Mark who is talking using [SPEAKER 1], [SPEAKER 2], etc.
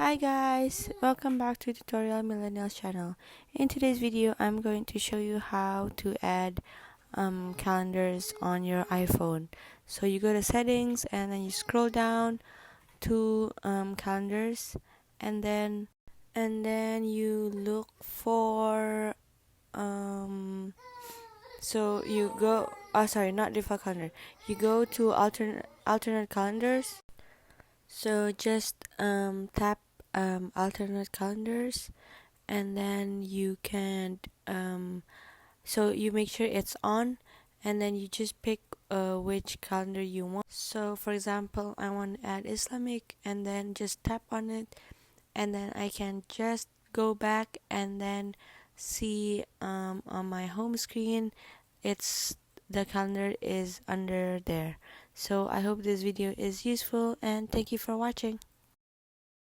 [SPEAKER 1] Hi guys, welcome back to Tutorial Millennials channel. In today's video, I'm going to show you how to add calendars on your iPhone. So you go to settings and then you scroll down to calendars, and then you look for so you go sorry, not default calendar. You go to alternate calendars. So just tap alternate calendars, and then you can so you make sure it's on, and then you just pick which calendar you want. So for example, I want to add Islamic, and then just tap on it, and then I can just go back and then see on my home screen it's the calendar is under there. So I hope this video is useful, and thank you for watching.